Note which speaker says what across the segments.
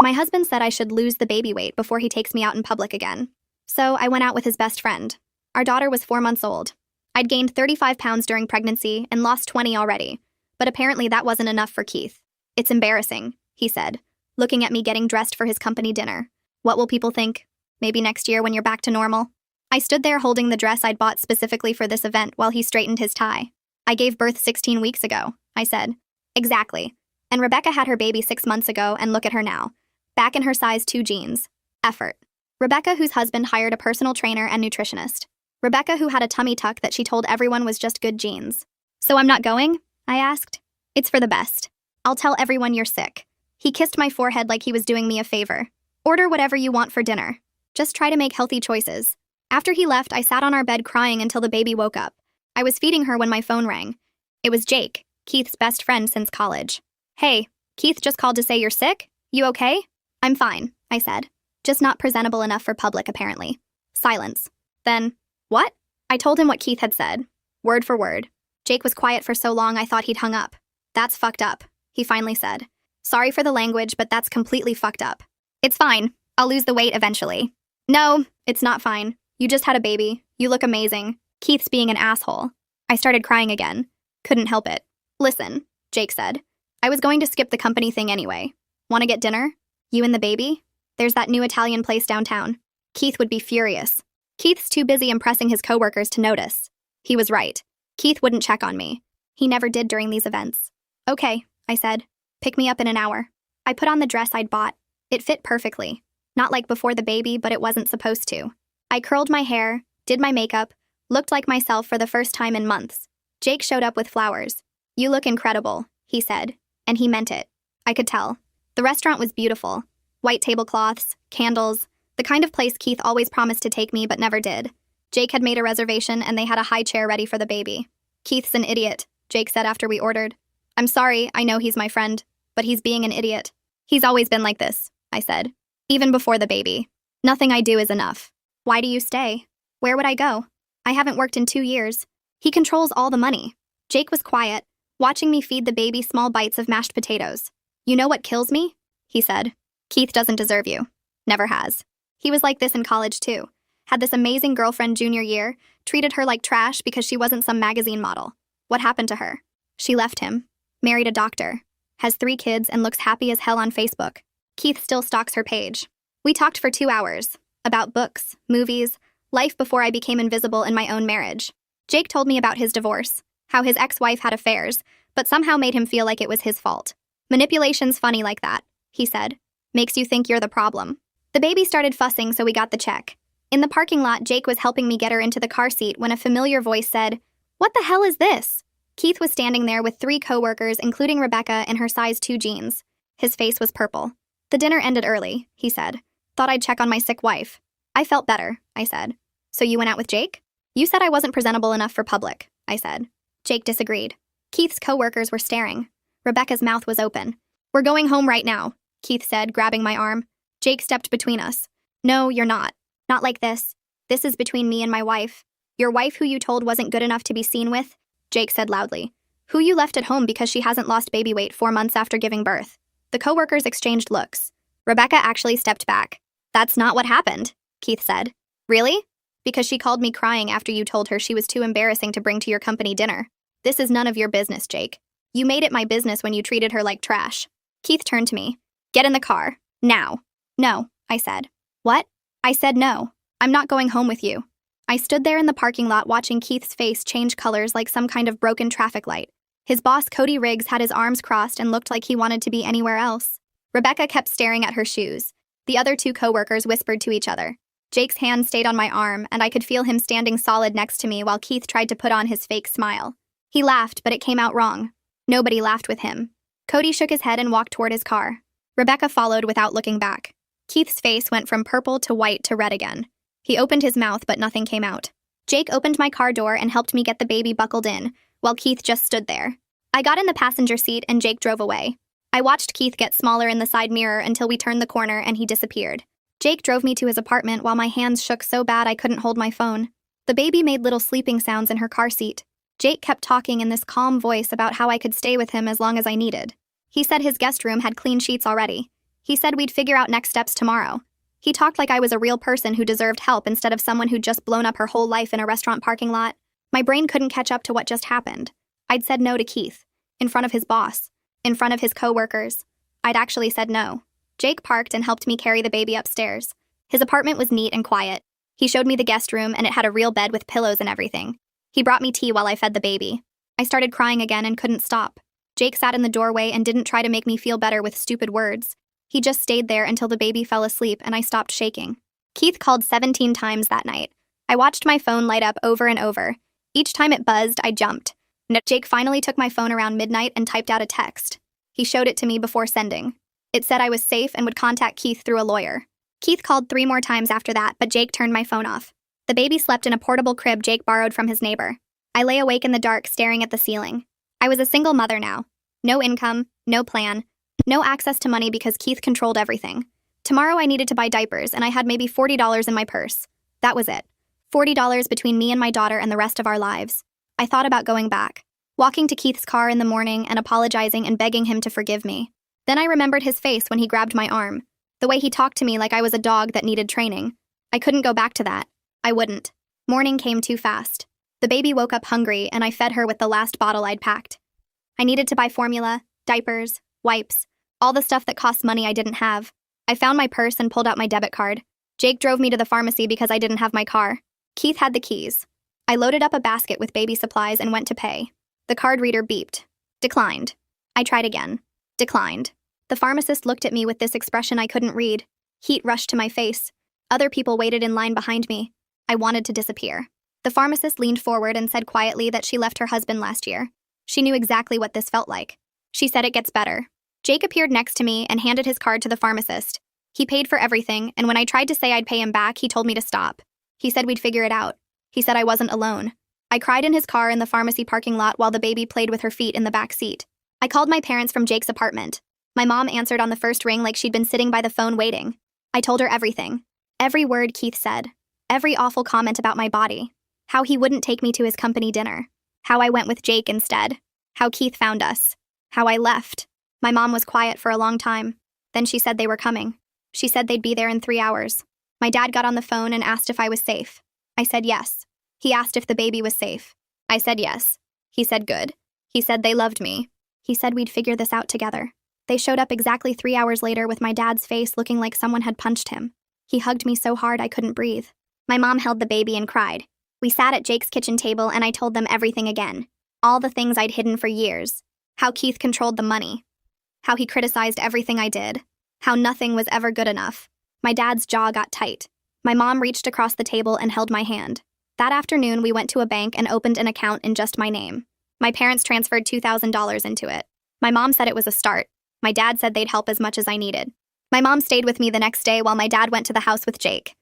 Speaker 1: My husband said I should lose the baby weight before he takes me out in public again. So I went out with his best friend. Our daughter was 4 months old. I'd gained 35 pounds during pregnancy and lost 20 already, but apparently that wasn't enough for Keith. It's embarrassing, he said, looking at me getting dressed for his company dinner. What will people think? Maybe next year when you're back to normal? I stood there holding the dress I'd bought specifically for this event while he straightened his tie. I gave birth 16 weeks ago, I said. Exactly. And Rebecca had her baby 6 months ago, and look at her now. Back in her size 2 jeans. Effort. Rebecca, whose husband hired a personal trainer and nutritionist. Rebecca, who had a tummy tuck that she told everyone was just good genes. So I'm not going? I asked. It's for the best. I'll tell everyone you're sick. He kissed my forehead like he was doing me a favor. Order whatever you want for dinner. Just try to make healthy choices. After he left, I sat on our bed crying until the baby woke up. I was feeding her when my phone rang. It was Jake, Keith's best friend since college. Hey, Keith just called to say you're sick? You okay? I'm fine, I said. Just not presentable enough for public, apparently. Silence. Then, what? I told him what Keith had said, word for word. Jake was quiet for so long I thought he'd hung up. That's fucked up, he finally said. Sorry for the language, but that's completely fucked up. It's fine. I'll lose the weight eventually. No, it's not fine. You just had a baby. You look amazing. Keith's being an asshole. I started crying again. Couldn't help it. Listen, Jake said. I was going to skip the company thing anyway. Want to get dinner? You and the baby? There's that new Italian place downtown. Keith would be furious. Keith's too busy impressing his coworkers to notice. He was right. Keith wouldn't check on me. He never did during these events. Okay, I said. Pick me up in an hour. I put on the dress I'd bought. It fit perfectly. Not like before the baby, but it wasn't supposed to. I curled my hair, did my makeup, looked like myself for the first time in months. Jake showed up with flowers. You look incredible, he said. And he meant it. I could tell. The restaurant was beautiful. White tablecloths, candles, the kind of place Keith always promised to take me but never did. Jake had made a reservation and they had a high chair ready for the baby. Keith's an idiot, Jake said after we ordered. I'm sorry, I know he's my friend, but he's being an idiot. He's always been like this, I said. Even before the baby. Nothing I do is enough. Why do you stay? Where would I go? I haven't worked in 2 years. He controls all the money. Jake was quiet, watching me feed the baby small bites of mashed potatoes. You know what kills me? He said. Keith doesn't deserve you. Never has. He was like this in college too. Had this amazing girlfriend junior year, treated her like trash because she wasn't some magazine model. What happened to her? She left him. Married a doctor. Has 3 kids and looks happy as hell on Facebook. Keith still stalks her page. We talked for 2 hours. About books, movies, life before I became invisible in my own marriage. Jake told me about his divorce, how his ex-wife had affairs, but somehow made him feel like it was his fault. Manipulation's funny like that, he said. Makes you think you're the problem. The baby started fussing, so we got the check. In the parking lot, Jake was helping me get her into the car seat when a familiar voice said, "What the hell is this?" Keith was standing there with 3 coworkers, including Rebecca in her size 2 jeans. His face was purple. The dinner ended early, he said. Thought I'd check on my sick wife. I felt better, I said. So you went out with Jake? You said I wasn't presentable enough for public, I said. Jake disagreed. Keith's coworkers were staring. Rebecca's mouth was open. We're going home right now, Keith said, grabbing my arm. Jake stepped between us. No, you're not. Not like this. This is between me and my wife. Your wife who you told wasn't good enough to be seen with? Jake said loudly. Who you left at home because she hasn't lost baby weight 4 months after giving birth. The coworkers exchanged looks. Rebecca actually stepped back. That's not what happened, Keith said. Really? Because she called me crying after you told her she was too embarrassing to bring to your company dinner. This is none of your business, Jake. You made it my business when you treated her like trash. Keith turned to me. Get in the car. Now. No, I said. What? I said no. I'm not going home with you. I stood there in the parking lot watching Keith's face change colors like some kind of broken traffic light. His boss, Cody Riggs, had his arms crossed and looked like he wanted to be anywhere else. Rebecca kept staring at her shoes. The other 2 coworkers whispered to each other. Jake's hand stayed on my arm, and I could feel him standing solid next to me while Keith tried to put on his fake smile. He laughed, but it came out wrong. Nobody laughed with him. Cody shook his head and walked toward his car. Rebecca followed without looking back. Keith's face went from purple to white to red again. He opened his mouth, but nothing came out. Jake opened my car door and helped me get the baby buckled in, while Keith just stood there. I got in the passenger seat and Jake drove away. I watched Keith get smaller in the side mirror until we turned the corner and he disappeared. Jake drove me to his apartment while my hands shook so bad I couldn't hold my phone. The baby made little sleeping sounds in her car seat. Jake kept talking in this calm voice about how I could stay with him as long as I needed. He said his guest room had clean sheets already. He said we'd figure out next steps tomorrow. He talked like I was a real person who deserved help instead of someone who'd just blown up her whole life in a restaurant parking lot. My brain couldn't catch up to what just happened. I'd said no to Keith. In front of his boss. In front of his co-workers. I'd actually said no. Jake parked and helped me carry the baby upstairs. His apartment was neat and quiet. He showed me the guest room and it had a real bed with pillows and everything. He brought me tea while I fed the baby. I started crying again and couldn't stop. Jake sat in the doorway and didn't try to make me feel better with stupid words. He just stayed there until the baby fell asleep and I stopped shaking. Keith called 17 times that night. I watched my phone light up over and over. Each time it buzzed, I jumped. Jake finally took my phone around midnight and typed out a text. He showed it to me before sending. It said I was safe and would contact Keith through a lawyer. Keith called 3 more times after that, but Jake turned my phone off. The baby slept in a portable crib Jake borrowed from his neighbor. I lay awake in the dark, staring at the ceiling. I was a single mother now. No income, no plan, no access to money because Keith controlled everything. Tomorrow I needed to buy diapers and I had maybe $40 in my purse. That was it. $40 between me and my daughter and the rest of our lives. I thought about going back. Walking to Keith's car in the morning and apologizing and begging him to forgive me. Then I remembered his face when he grabbed my arm. The way he talked to me like I was a dog that needed training. I couldn't go back to that. I wouldn't. Morning came too fast. The baby woke up hungry and I fed her with the last bottle I'd packed. I needed to buy formula, diapers, wipes, all the stuff that costs money I didn't have. I found my purse and pulled out my debit card. Jake drove me to the pharmacy because I didn't have my car. Keith had the keys. I loaded up a basket with baby supplies and went to pay. The card reader beeped. Declined. I tried again. Declined. The pharmacist looked at me with this expression I couldn't read. Heat rushed to my face. Other people waited in line behind me. I wanted to disappear. The pharmacist leaned forward and said quietly that she left her husband last year. She knew exactly what this felt like. She said it gets better. Jake appeared next to me and handed his card to the pharmacist. He paid for everything, and when I tried to say I'd pay him back, he told me to stop. He said we'd figure it out. He said I wasn't alone. I cried in his car in the pharmacy parking lot while the baby played with her feet in the back seat. I called my parents from Jake's apartment. My mom answered on the first ring like she'd been sitting by the phone waiting. I told her everything. Every word Keith said. Every awful comment about my body. How he wouldn't take me to his company dinner. How I went with Jake instead. How Keith found us. How I left. My mom was quiet for a long time. Then she said they were coming. She said they'd be there in 3 hours. My dad got on the phone and asked if I was safe. I said yes. He asked if the baby was safe. I said yes. He said good. He said they loved me. He said we'd figure this out together. They showed up exactly 3 hours later with my dad's face looking like someone had punched him. He hugged me so hard I couldn't breathe. My mom held the baby and cried. We sat at Jake's kitchen table and I told them everything again. All the things I'd hidden for years. How Keith controlled the money. How he criticized everything I did. How nothing was ever good enough. My dad's jaw got tight. My mom reached across the table and held my hand. That afternoon, we went to a bank and opened an account in just my name. My parents transferred $2,000 into it. My mom said it was a start. My dad said they'd help as much as I needed. My mom stayed with me the next day while my dad went to the house with Jake.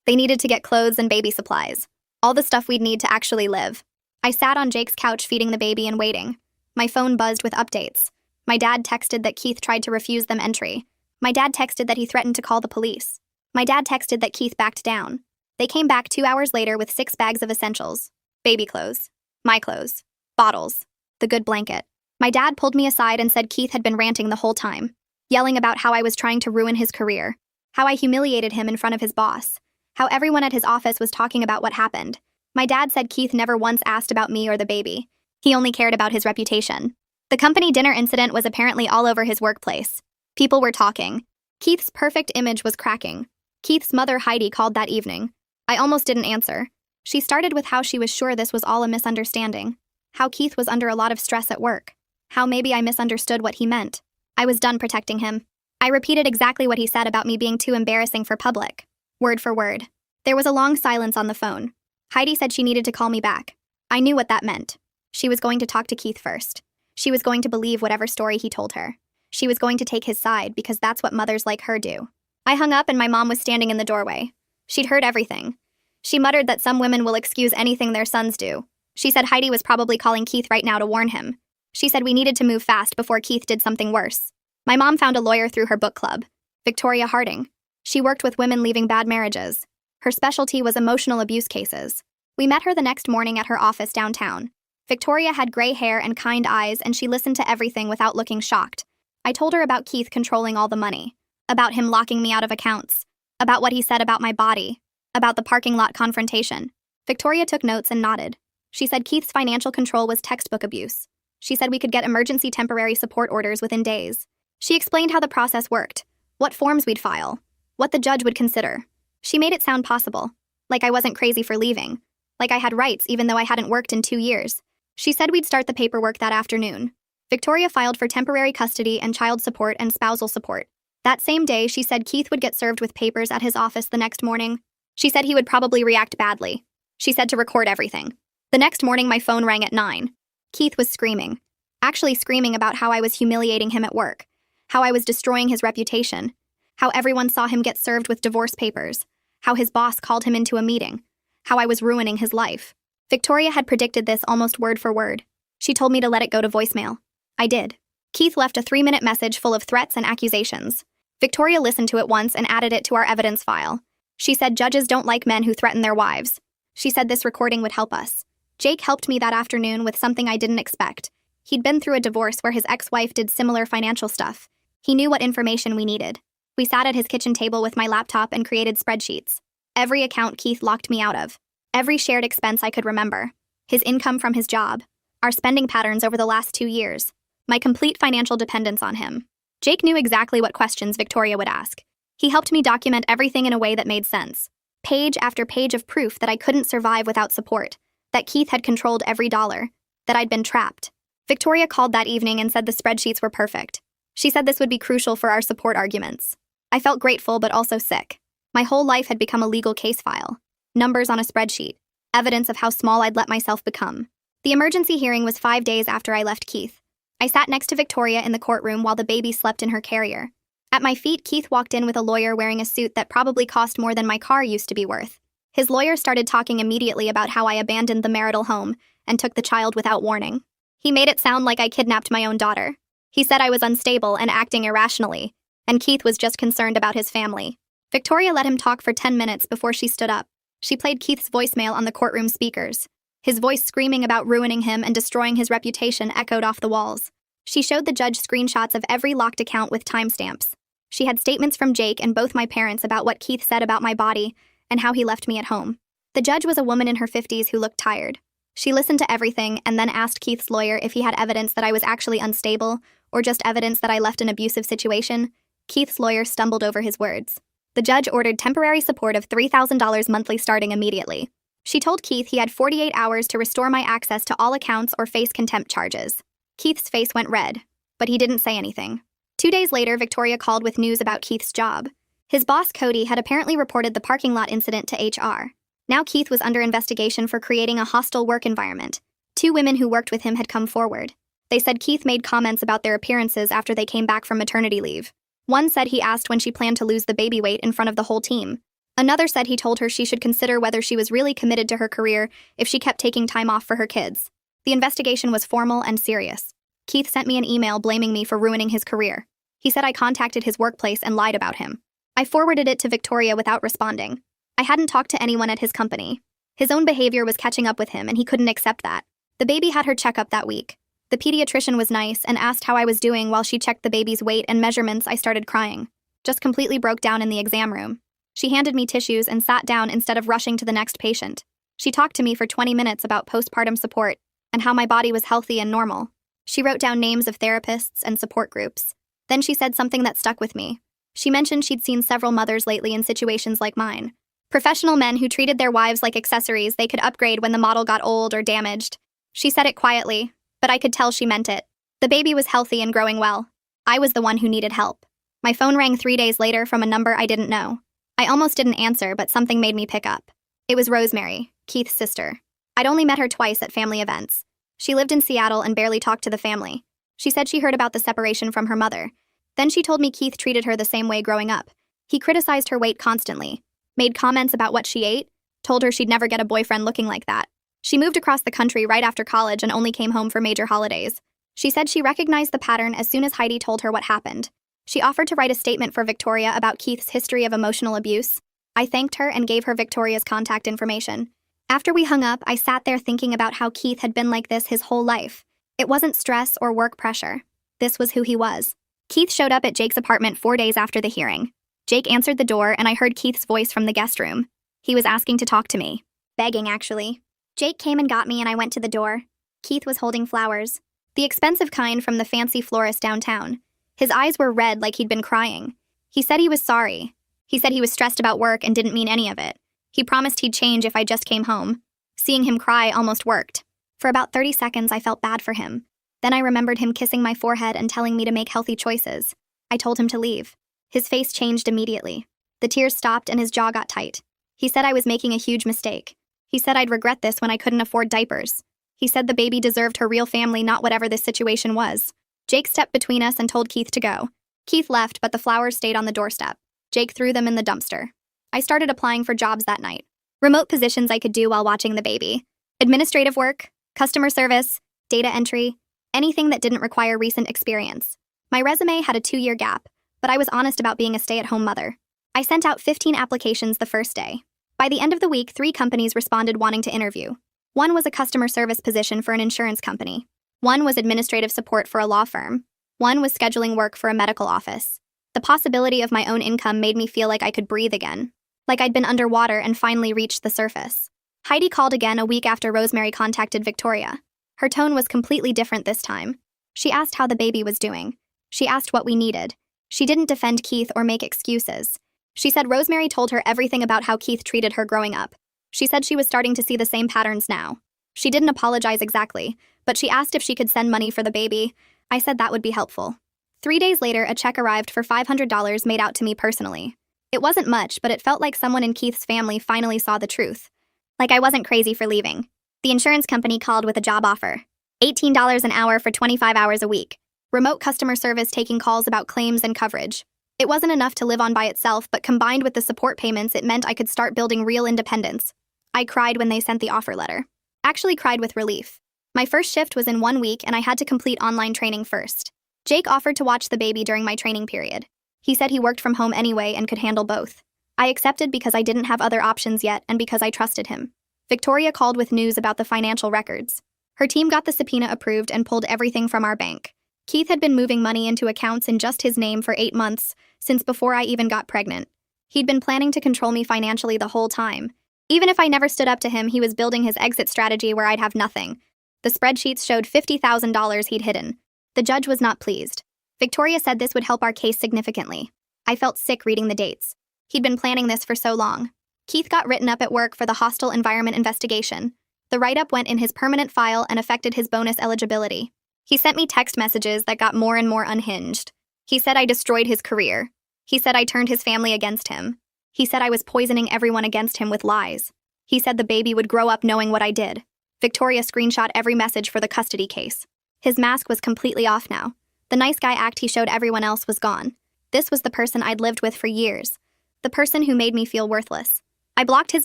Speaker 1: They needed to get clothes and baby supplies. All the stuff we'd need to actually live. I sat on Jake's couch feeding the baby and waiting. My phone buzzed with updates. My dad texted that Keith tried to refuse them entry. My dad texted that he threatened to call the police. My dad texted that Keith backed down. They came back 2 hours later with 6 bags of essentials. Baby clothes. My clothes. Bottles. The good blanket. My dad pulled me aside and said Keith had been ranting the whole time. Yelling about how I was trying to ruin his career. How I humiliated him in front of his boss. How everyone at his office was talking about what happened. My dad said Keith never once asked about me or the baby. He only cared about his reputation. The company dinner incident was apparently all over his workplace. People were talking. Keith's perfect image was cracking. Keith's mother, Heidi, called that evening. I almost didn't answer. She started with how she was sure this was all a misunderstanding. How Keith was under a lot of stress at work. How maybe I misunderstood what he meant. I was done protecting him. I repeated exactly what he said about me being too embarrassing for public. Word for word. There was a long silence on the phone. Heidi said she needed to call me back. I knew what that meant. She was going to talk to Keith first. She was going to believe whatever story he told her. She was going to take his side because that's what mothers like her do. I hung up and my mom was standing in the doorway. She'd heard everything. She muttered that some women will excuse anything their sons do. She said Heidi was probably calling Keith right now to warn him. She said we needed to move fast before Keith did something worse. My mom found a lawyer through her book club, Victoria Harding. She worked with women leaving bad marriages. Her specialty was emotional abuse cases. We met her the next morning at her office downtown. Victoria had gray hair and kind eyes, and she listened to everything without looking shocked. I told her about Keith controlling all the money. about him locking me out of accounts, about what he said about my body, about the parking lot confrontation. Victoria took notes and nodded. She said Keith's financial control was textbook abuse. She said we could get emergency temporary support orders within days. She explained how the process worked, what forms we'd file, what the judge would consider. She made it sound possible, like I wasn't crazy for leaving, like I had rights even though I hadn't worked in 2 years. She said we'd start the paperwork that afternoon. Victoria filed for temporary custody and child support and spousal support. That same day, she said Keith would get served with papers at his office the next morning. She said he would probably react badly. She said to record everything. The next morning, my phone rang at 9. Keith was screaming. Actually screaming about how I was humiliating him at work, how I was destroying his reputation, how everyone saw him get served with divorce papers, how his boss called him into a meeting, how I was ruining his life. Victoria had predicted this almost word for word. She told me to let it go to voicemail. I did. Keith left a 3-minute message full of threats and accusations. Victoria listened to it once and added it to our evidence file. She said judges don't like men who threaten their wives. She said this recording would help us. Jake helped me that afternoon with something I didn't expect. He'd been through a divorce where his ex-wife did similar financial stuff. He knew what information we needed. We sat at his kitchen table with my laptop and created spreadsheets. Every account Keith locked me out of. Every shared expense I could remember. His income from his job. Our spending patterns over the last 2 years. My complete financial dependence on him. Jake knew exactly what questions Victoria would ask. He helped me document everything in a way that made sense. Page after page of proof that I couldn't survive without support. That Keith had controlled every dollar. That I'd been trapped. Victoria called that evening and said the spreadsheets were perfect. She said this would be crucial for our support arguments. I felt grateful but also sick. My whole life had become a legal case file. Numbers on a spreadsheet. Evidence of how small I'd let myself become. The emergency hearing was 5 days after I left Keith. I sat next to Victoria in the courtroom while the baby slept in her carrier. At my feet, Keith walked in with a lawyer wearing a suit that probably cost more than my car used to be worth. His lawyer started talking immediately about how I abandoned the marital home and took the child without warning. He made it sound like I kidnapped my own daughter. He said I was unstable and acting irrationally, and Keith was just concerned about his family. Victoria let him talk for 10 minutes before she stood up. She played Keith's voicemail on the courtroom speakers. His voice screaming about ruining him and destroying his reputation echoed off the walls. She showed the judge screenshots of every locked account with timestamps. She had statements from Jake and both my parents about what Keith said about my body and how he left me at home. The judge was a woman in her 50s who looked tired. She listened to everything and then asked Keith's lawyer if he had evidence that I was actually unstable or just evidence that I left an abusive situation. Keith's lawyer stumbled over his words. The judge ordered temporary support of $3,000 monthly starting immediately. She told Keith he had 48 hours to restore my access to all accounts or face contempt charges. Keith's face went red, but he didn't say anything. 2 days later, Victoria called with news about Keith's job. His boss, Cody, had apparently reported the parking lot incident to HR. Now Keith was under investigation for creating a hostile work environment. 2 women who worked with him had come forward. They said Keith made comments about their appearances after they came back from maternity leave. One said he asked when she planned to lose the baby weight in front of the whole team. Another said he told her she should consider whether she was really committed to her career if she kept taking time off for her kids. The investigation was formal and serious. Keith sent me an email blaming me for ruining his career. He said I contacted his workplace and lied about him. I forwarded it to Victoria without responding. I hadn't talked to anyone at his company. His own behavior was catching up with him, and he couldn't accept that. The baby had her checkup that week. The pediatrician was nice and asked how I was doing while she checked the baby's weight and measurements. I started crying. Just completely broke down in the exam room. She handed me tissues and sat down instead of rushing to the next patient. She talked to me for 20 minutes about postpartum support and how my body was healthy and normal. She wrote down names of therapists and support groups. Then she said something that stuck with me. She mentioned she'd seen several mothers lately in situations like mine. Professional men who treated their wives like accessories they could upgrade when the model got old or damaged. She said it quietly, but I could tell she meant it. The baby was healthy and growing well. I was the one who needed help. My phone rang 3 days later from a number I didn't know. I almost didn't answer, but something made me pick up. It was Rosemary, Keith's sister. I'd only met her twice at family events. She lived in Seattle and barely talked to the family. She said she heard about the separation from her mother. Then she told me Keith treated her the same way growing up. He criticized her weight constantly, made comments about what she ate, told her she'd never get a boyfriend looking like that. She moved across the country right after college and only came home for major holidays. She said she recognized the pattern as soon as Heidi told her what happened. She offered to write a statement for Victoria about Keith's history of emotional abuse. I thanked her and gave her Victoria's contact information. After we hung up, I sat there thinking about how Keith had been like this his whole life. It wasn't stress or work pressure. This was who he was. Keith showed up at Jake's apartment 4 days after the hearing. Jake answered the door, and I heard Keith's voice from the guest room. He was asking to talk to me. Begging, actually. Jake came and got me, and I went to the door. Keith was holding flowers. The expensive kind from the fancy florist downtown. His eyes were red like he'd been crying. He said he was sorry. He said he was stressed about work and didn't mean any of it. He promised he'd change if I just came home. Seeing him cry almost worked. For about 30 seconds, I felt bad for him. Then I remembered him kissing my forehead and telling me to make healthy choices. I told him to leave. His face changed immediately. The tears stopped and his jaw got tight. He said I was making a huge mistake. He said I'd regret this when I couldn't afford diapers. He said the baby deserved her real family, not whatever this situation was. Jake stepped between us and told Keith to go. Keith left, but the flowers stayed on the doorstep. Jake threw them in the dumpster. I started applying for jobs that night. Remote positions I could do while watching the baby. Administrative work, customer service, data entry, anything that didn't require recent experience. My resume had a 2-year gap, but I was honest about being a stay-at-home mother. I sent out 15 applications the first day. By the end of the week, 3 companies responded wanting to interview. One was a customer service position for an insurance company. One was administrative support for a law firm. One was scheduling work for a medical office. The possibility of my own income made me feel like I could breathe again, like I'd been underwater and finally reached the surface. Heidi called again a week after Rosemary contacted Victoria. Her tone was completely different this time. She asked how the baby was doing. She asked what we needed. She didn't defend Keith or make excuses. She said Rosemary told her everything about how Keith treated her growing up. She said she was starting to see the same patterns now. She didn't apologize exactly, but she asked if she could send money for the baby. I said that would be helpful. 3 days later, a check arrived for $500 made out to me personally. It wasn't much, but it felt like someone in Keith's family finally saw the truth. Like I wasn't crazy for leaving. The insurance company called with a job offer. $18 an hour for 25 hours a week. Remote customer service taking calls about claims and coverage. It wasn't enough to live on by itself, but combined with the support payments, it meant I could start building real independence. I cried when they sent the offer letter. Actually cried with relief. My first shift was in 1 week, and I had to complete online training first. Jake offered to watch the baby during my training period. He said he worked from home anyway and could handle both. I accepted because I didn't have other options yet and because I trusted him. Victoria called with news about the financial records. Her team got the subpoena approved and pulled everything from our bank. Keith had been moving money into accounts in just his name for 8 months, since before I even got pregnant. He'd been planning to control me financially the whole time. Even if I never stood up to him, he was building his exit strategy where I'd have nothing. The spreadsheets showed $50,000 he'd hidden. The judge was not pleased. Victoria said this would help our case significantly. I felt sick reading the dates. He'd been planning this for so long. Keith got written up at work for the hostile environment investigation. The write-up went in his permanent file and affected his bonus eligibility. He sent me text messages that got more and more unhinged. He said I destroyed his career. He said I turned his family against him. He said I was poisoning everyone against him with lies. He said the baby would grow up knowing what I did. Victoria screenshot every message for the custody case. His mask was completely off now. The nice guy act he showed everyone else was gone. This was the person I'd lived with for years. The person who made me feel worthless. I blocked his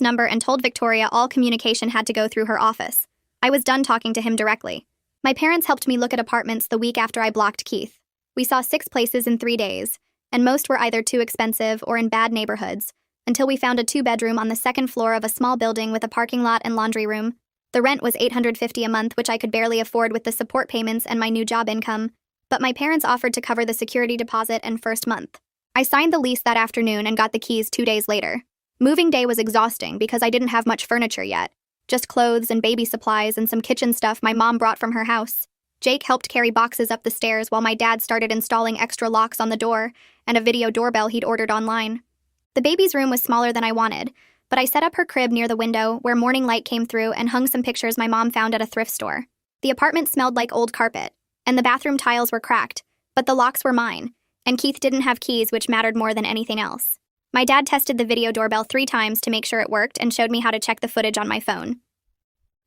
Speaker 1: number and told Victoria all communication had to go through her office. I was done talking to him directly. My parents helped me look at apartments the week after I blocked Keith. We saw 6 places in 3 days, and most were either too expensive or in bad neighborhoods, until we found a 2-bedroom on the 2nd floor of a small building with a parking lot and laundry room. The rent was $850 a month, which I could barely afford with the support payments and my new job income, but my parents offered to cover the security deposit and first month. I signed the lease that afternoon and got the keys 2 days later. Moving day was exhausting because I didn't have much furniture yet. Just clothes and baby supplies and some kitchen stuff my mom brought from her house. Jake helped carry boxes up the stairs while my dad started installing extra locks on the door and a video doorbell he'd ordered online. The baby's room was smaller than I wanted, but I set up her crib near the window where morning light came through and hung some pictures my mom found at a thrift store. The apartment smelled like old carpet, and the bathroom tiles were cracked, but the locks were mine, and Keith didn't have keys, which mattered more than anything else. My dad tested the video doorbell 3 times to make sure it worked and showed me how to check the footage on my phone.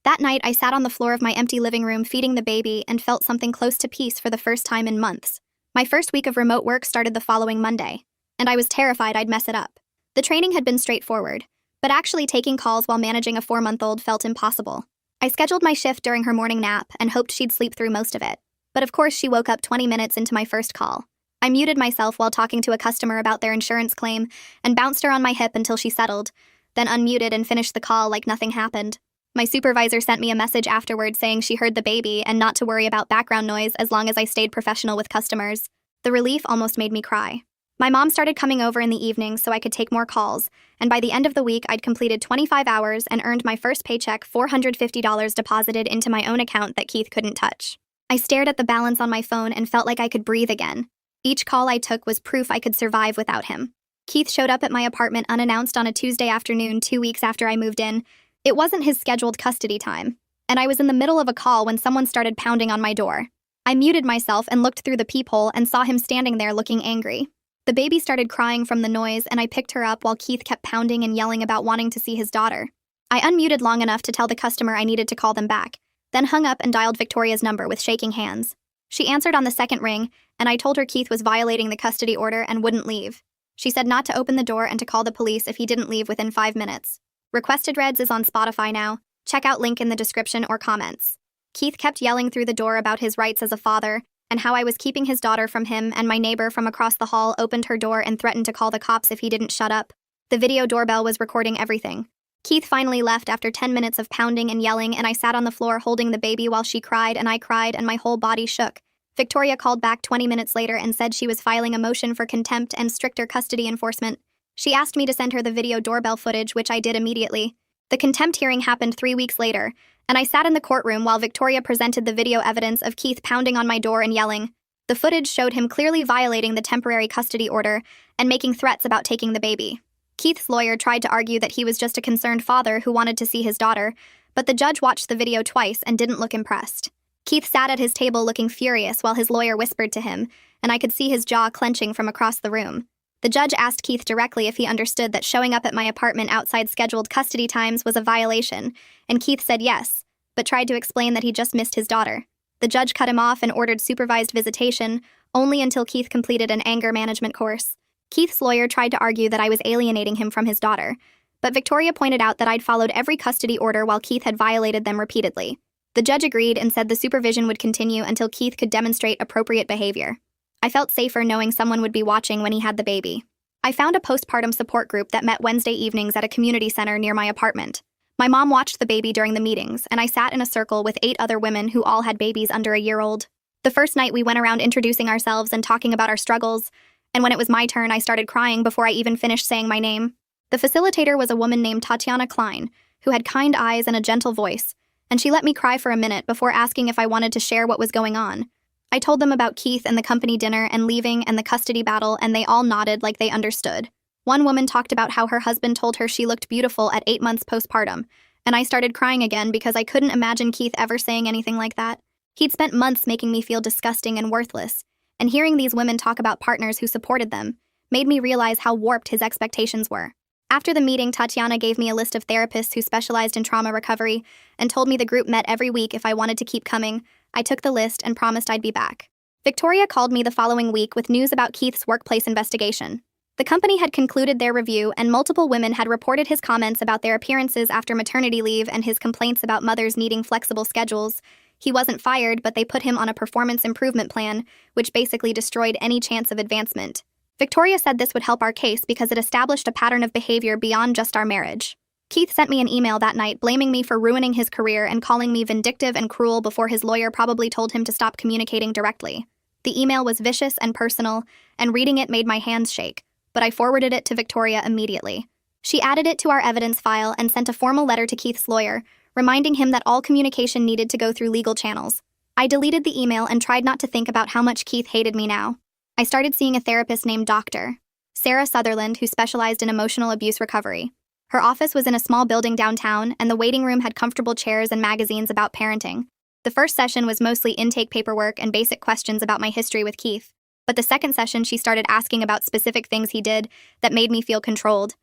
Speaker 1: That night, I sat on the floor of my empty living room feeding the baby and felt something close to peace for the first time in months. My first week of remote work started the following Monday, and I was terrified I'd mess it up. The training had been straightforward, but actually taking calls while managing a 4-month-old felt impossible. I scheduled my shift during her morning nap and hoped she'd sleep through most of it. But of course, she woke up 20 minutes into my first call. I muted myself while talking to a customer about their insurance claim and bounced her on my hip until she settled, then unmuted and finished the call like nothing happened. My supervisor sent me a message afterward saying she heard the baby and not to worry about background noise as long as I stayed professional with customers. The relief almost made me cry. My mom started coming over in the evenings so I could take more calls, and by the end of the week, I'd completed 25 hours and earned my first paycheck, $450 deposited into my own account that Keith couldn't touch. I stared at the balance on my phone and felt like I could breathe again. Each call I took was proof I could survive without him. Keith showed up at my apartment unannounced on a Tuesday afternoon 2 weeks after I moved in. It wasn't his scheduled custody time, and I was in the middle of a call when someone started pounding on my door. I muted myself and looked through the peephole and saw him standing there looking angry. The baby started crying from the noise, and I picked her up while Keith kept pounding and yelling about wanting to see his daughter. I unmuted long enough to tell the customer I needed to call them back, then hung up and dialed Victoria's number with shaking hands. She answered on the second ring, and I told her Keith was violating the custody order and wouldn't leave. She said not to open the door and to call the police if he didn't leave within 5 minutes. Requested Reds is on Spotify now. Check out link in the description or comments. Keith kept yelling through the door about his rights as a father, and how I was keeping his daughter from him, and my neighbor from across the hall opened her door and threatened to call the cops if he didn't shut up. The video doorbell was recording everything. Keith finally left after 10 minutes of pounding and yelling, and I sat on the floor holding the baby while she cried and I cried and my whole body shook. Victoria called back 20 minutes later and said she was filing a motion for contempt and stricter custody enforcement. She asked me to send her the video doorbell footage, which I did immediately. The contempt hearing happened 3 weeks later, and I sat in the courtroom while Victoria presented the video evidence of Keith pounding on my door and yelling. The footage showed him clearly violating the temporary custody order and making threats about taking the baby. Keith's lawyer tried to argue that he was just a concerned father who wanted to see his daughter, but the judge watched the video twice and didn't look impressed. Keith sat at his table looking furious while his lawyer whispered to him, and I could see his jaw clenching from across the room. The judge asked Keith directly if he understood that showing up at my apartment outside scheduled custody times was a violation, and Keith said yes, but tried to explain that he just missed his daughter. The judge cut him off and ordered supervised visitation, only until Keith completed an anger management course. Keith's lawyer tried to argue that I was alienating him from his daughter, but Victoria pointed out that I'd followed every custody order while Keith had violated them repeatedly. The judge agreed and said the supervision would continue until Keith could demonstrate appropriate behavior. I felt safer knowing someone would be watching when he had the baby. I found a postpartum support group that met Wednesday evenings at a community center near my apartment. My mom watched the baby during the meetings, and I sat in a circle with 8 other women who all had babies under a year old. The first night we went around introducing ourselves and talking about our struggles, and when it was my turn, I started crying before I even finished saying my name. The facilitator was a woman named Tatiana Klein, who had kind eyes and a gentle voice, and she let me cry for a minute before asking if I wanted to share what was going on. I told them about Keith and the company dinner and leaving and the custody battle, and they all nodded like they understood. One woman talked about how her husband told her she looked beautiful at 8 months postpartum, and I started crying again because I couldn't imagine Keith ever saying anything like that. He'd spent months making me feel disgusting and worthless, and hearing these women talk about partners who supported them made me realize how warped his expectations were. After the meeting, Tatiana gave me a list of therapists who specialized in trauma recovery and told me the group met every week if I wanted to keep coming. I took the list and promised I'd be back. Victoria called me the following week with news about Keith's workplace investigation. The company had concluded their review, and multiple women had reported his comments about their appearances after maternity leave and his complaints about mothers needing flexible schedules. He wasn't fired, but they put him on a performance improvement plan, which basically destroyed any chance of advancement. Victoria said this would help our case because it established a pattern of behavior beyond just our marriage. Keith sent me an email that night blaming me for ruining his career and calling me vindictive and cruel before his lawyer probably told him to stop communicating directly. The email was vicious and personal, and reading it made my hands shake, but I forwarded it to Victoria immediately. She added it to our evidence file and sent a formal letter to Keith's lawyer, reminding him that all communication needed to go through legal channels. I deleted the email and tried not to think about how much Keith hated me now. I started seeing a therapist named Dr. Sarah Sutherland, who specialized in emotional abuse recovery. Her office was in a small building downtown, and the waiting room had comfortable chairs and magazines about parenting. The first session was mostly intake paperwork and basic questions about my history with Keith, but the second session she started asking about specific things he did that made me feel controlled.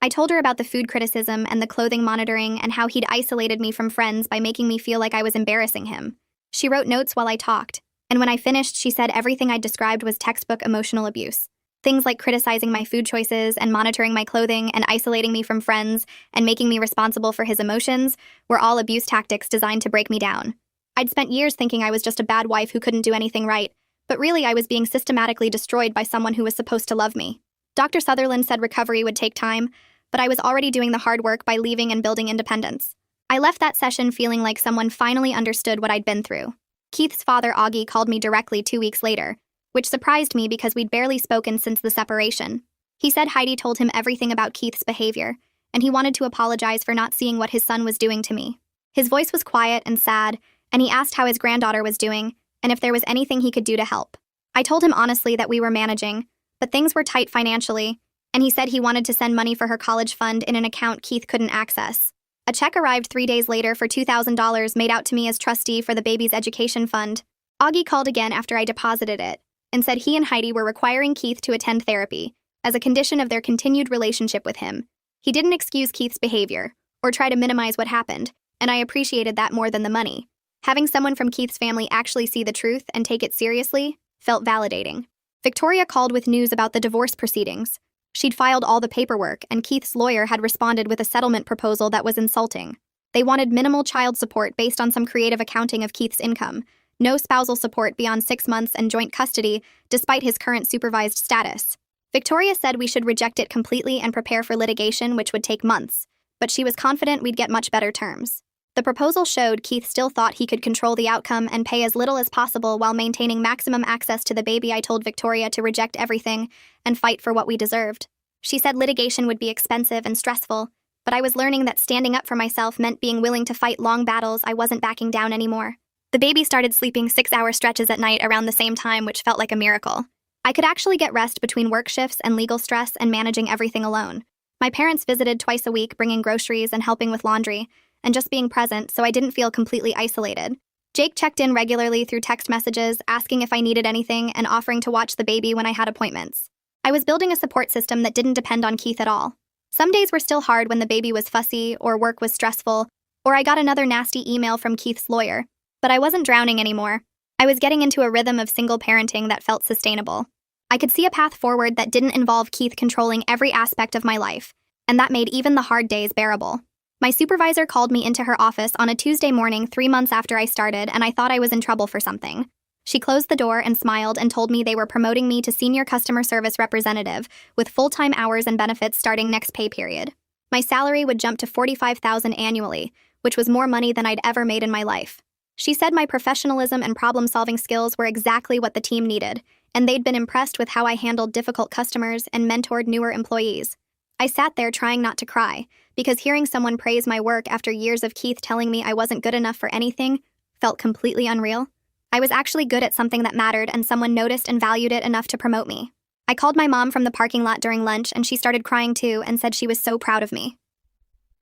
Speaker 1: I told her about the food criticism and the clothing monitoring and how he'd isolated me from friends by making me feel like I was embarrassing him. She wrote notes while I talked, and when I finished, she said everything I described was textbook emotional abuse. Things like criticizing my food choices and monitoring my clothing and isolating me from friends and making me responsible for his emotions were all abuse tactics designed to break me down. I'd spent years thinking I was just a bad wife who couldn't do anything right, but really I was being systematically destroyed by someone who was supposed to love me. Dr. Sutherland said recovery would take time, but I was already doing the hard work by leaving and building independence. I left that session feeling like someone finally understood what I'd been through. Keith's father, Augie, called me directly 2 weeks later, which surprised me because we'd barely spoken since the separation. He said Heidi told him everything about Keith's behavior, and he wanted to apologize for not seeing what his son was doing to me. His voice was quiet and sad, and he asked how his granddaughter was doing and if there was anything he could do to help. I told him honestly that we were managing, but things were tight financially, and he said he wanted to send money for her college fund in an account Keith couldn't access. A check arrived 3 days later for $2,000 made out to me as trustee for the baby's education fund. Augie called again after I deposited it and said he and Heidi were requiring Keith to attend therapy as a condition of their continued relationship with him. He didn't excuse Keith's behavior or try to minimize what happened, and I appreciated that more than the money. Having someone from Keith's family actually see the truth and take it seriously felt validating. Victoria called with news about the divorce proceedings. She'd filed all the paperwork, and Keith's lawyer had responded with a settlement proposal that was insulting. They wanted minimal child support based on some creative accounting of Keith's income, no spousal support beyond 6 months, and joint custody, despite his current supervised status. Victoria said we should reject it completely and prepare for litigation, which would take months, but she was confident we'd get much better terms. The proposal showed Keith still thought he could control the outcome and pay as little as possible while maintaining maximum access to the baby. I told Victoria to reject everything and fight for what we deserved. She said litigation would be expensive and stressful, but I was learning that standing up for myself meant being willing to fight long battles. I wasn't backing down anymore. The baby started sleeping 6-hour stretches at night around the same time, which felt like a miracle. I could actually get rest between work shifts and legal stress and managing everything alone. My parents visited twice a week, bringing groceries and helping with laundry, and just being present, so I didn't feel completely isolated. Jake checked in regularly through text messages, asking if I needed anything and offering to watch the baby when I had appointments. I was building a support system that didn't depend on Keith at all. Some days were still hard when the baby was fussy or work was stressful, or I got another nasty email from Keith's lawyer, but I wasn't drowning anymore. I was getting into a rhythm of single parenting that felt sustainable. I could see a path forward that didn't involve Keith controlling every aspect of my life, and that made even the hard days bearable. My supervisor called me into her office on a Tuesday morning 3 months after I started, and I thought I was in trouble for something. She closed the door and smiled and told me they were promoting me to senior customer service representative with full-time hours and benefits starting next pay period. My salary would jump to $45,000 annually, which was more money than I'd ever made in my life. She said my professionalism and problem-solving skills were exactly what the team needed, and they'd been impressed with how I handled difficult customers and mentored newer employees. I sat there trying not to cry, because hearing someone praise my work after years of Keith telling me I wasn't good enough for anything felt completely unreal. I was actually good at something that mattered, and someone noticed and valued it enough to promote me. I called my mom from the parking lot during lunch, and she started crying too and said she was so proud of me.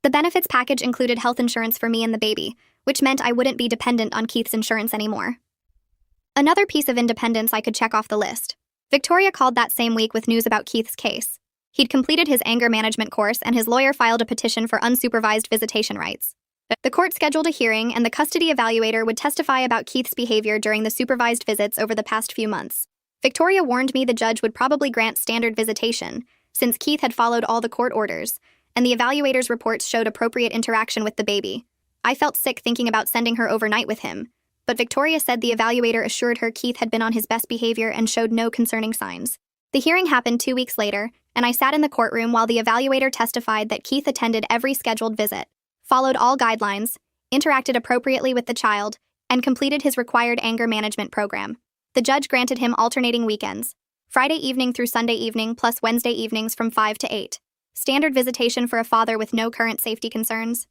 Speaker 1: The benefits package included health insurance for me and the baby, which meant I wouldn't be dependent on Keith's insurance anymore. Another piece of independence I could check off the list. Victoria called that same week with news about Keith's case. He'd completed his anger management course, and his lawyer filed a petition for unsupervised visitation rights. The court scheduled a hearing, and the custody evaluator would testify about Keith's behavior during the supervised visits over the past few months. Victoria warned me the judge would probably grant standard visitation, since Keith had followed all the court orders, and the evaluator's reports showed appropriate interaction with the baby. I felt sick thinking about sending her overnight with him, but Victoria said the evaluator assured her Keith had been on his best behavior and showed no concerning signs. The hearing happened 2 weeks later, and I sat in the courtroom while the evaluator testified that Keith attended every scheduled visit, followed all guidelines, interacted appropriately with the child, and completed his required anger management program. The judge granted him alternating weekends, Friday evening through Sunday evening plus Wednesday evenings from 5 to 8. Standard visitation for a father with no current safety concerns.